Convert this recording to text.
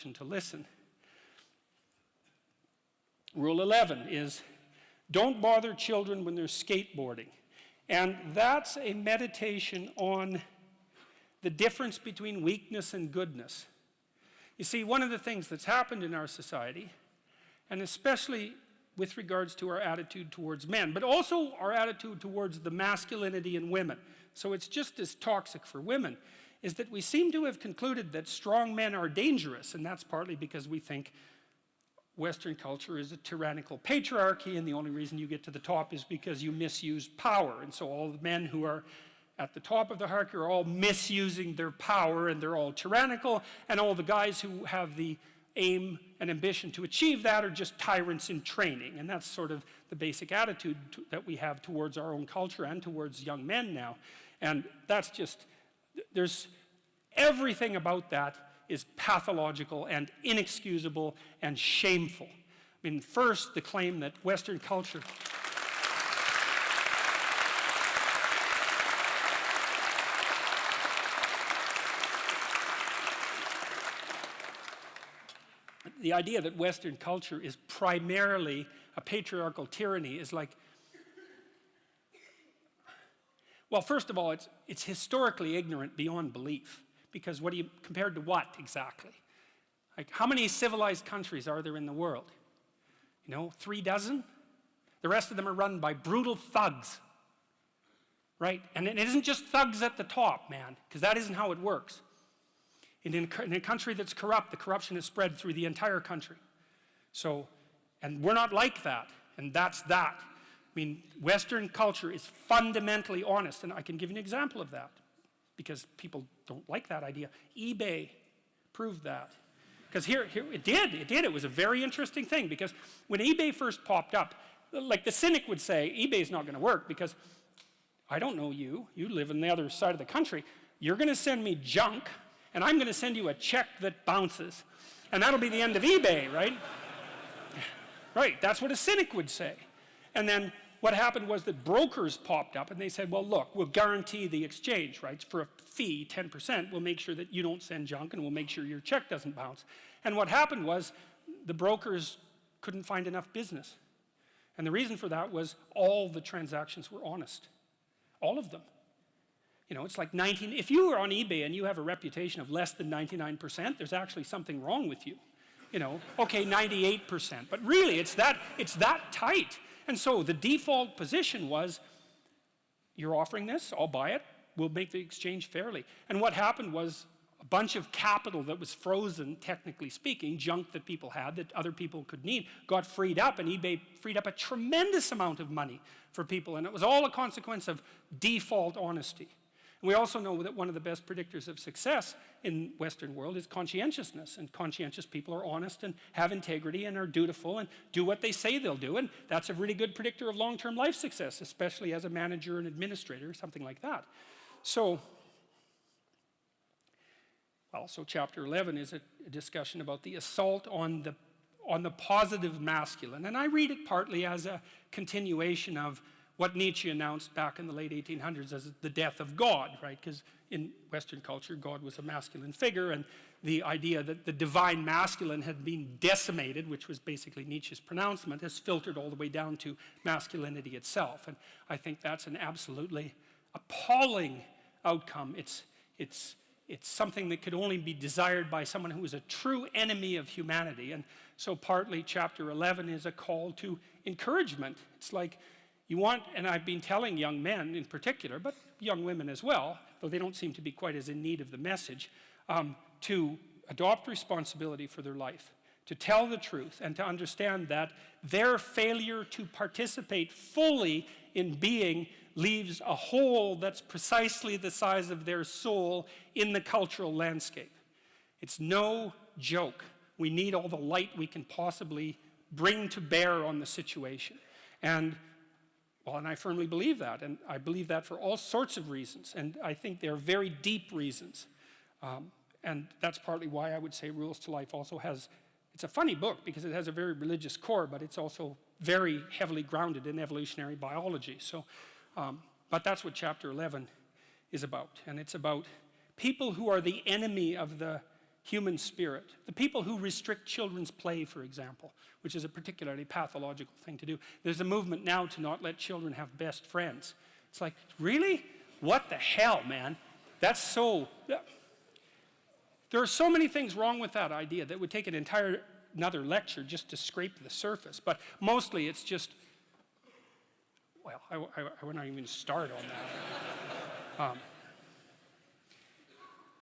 to listen. Rule 11 is don't bother children when they're skateboarding. And that's a meditation on the difference between weakness and goodness. You see, one of the things that's happened in our society, and especially with regards to our attitude towards men, but also our attitude towards the masculinity in women, so it's just as toxic for women, is that we seem to have concluded that strong men are dangerous, and that's partly because we think Western culture is a tyrannical patriarchy, and the only reason you get to the top is because you misuse power. And so all the men who are at the top of the hierarchy are all misusing their power, and they're all tyrannical, and all the guys who have the aim and ambition to achieve that are just tyrants in training. And that's sort of the basic attitude that we have towards our own culture and towards young men now. And that's just, there's everything about that is pathological and inexcusable and shameful. I mean, first, the claim that Western culture the idea that Western culture is primarily a patriarchal tyranny is like, well, first of all, it's historically ignorant beyond belief. Because what do you, compared to what exactly? Like, how many civilized countries are there in the world? You know, 3 dozen? The rest of them are run by brutal thugs. Right? And it isn't just thugs at the top, man, because that isn't how it works. In a country that's corrupt, the corruption is spread through the entire country. So, and we're not like that, and that's that. I mean, Western culture is fundamentally honest, and I can give you an example of that, because people don't like that idea. eBay proved that. Because here it did. It was a very interesting thing, because when eBay first popped up, like the cynic would say, eBay's not going to work because I don't know you. You live on the other side of the country. You're going to send me junk, and I'm going to send you a check that bounces. And that'll be the end of eBay, right? Right, that's what a cynic would say. And then what happened was that brokers popped up and they said, well, look, we'll guarantee the exchange, right? For a fee, 10%, we'll make sure that you don't send junk, and we'll make sure your check doesn't bounce. And what happened was the brokers couldn't find enough business. And the reason for that was all the transactions were honest. All of them. You know, it's like if you are on eBay and you have a reputation of less than 99%, there's actually something wrong with you. You know, okay, 98%, but really it's that tight. And so the default position was, you're offering this, I'll buy it, we'll make the exchange fairly. And what happened was a bunch of capital that was frozen, technically speaking, junk that people had that other people could need, got freed up, and eBay freed up a tremendous amount of money for people, and it was all a consequence of default honesty. And we also know that one of the best predictors of success in Western world is conscientiousness. And conscientious people are honest and have integrity and are dutiful and do what they say they'll do. And that's a really good predictor of long-term life success, especially as a manager and administrator, something like that. So chapter 11 is a discussion about the assault on the positive masculine. And I read it partly as a continuation of what Nietzsche announced back in the late 1800s as the death of God, right? Because in Western culture, God was a masculine figure, and the idea that the divine masculine had been decimated, which was basically Nietzsche's pronouncement, has filtered all the way down to masculinity itself. And I think that's an absolutely appalling outcome. It's something that could only be desired by someone who is a true enemy of humanity. And so partly chapter 11 is a call to encouragement. It's like, you want, and I've been telling young men in particular, but young women as well, though they don't seem to be quite as in need of the message, to adopt responsibility for their life, to tell the truth, and to understand that their failure to participate fully in being leaves a hole that's precisely the size of their soul in the cultural landscape. It's no joke. We need all the light we can possibly bring to bear on the situation. And I firmly believe that, and I believe that for all sorts of reasons, and I think they're very deep reasons. And that's partly why I would say Rules to Life also has, it's a funny book because it has a very religious core, but it's also very heavily grounded in evolutionary biology. So, but that's what chapter 11 is about, and it's about people who are the enemy of the human spirit. The people who restrict children's play, for example, which is a particularly pathological thing to do. There's a movement now to not let children have best friends. It's like, really? What the hell, man? That's so... There are so many things wrong with that idea that would take another lecture just to scrape the surface. But mostly it's just... Well, I wouldn't even start on that.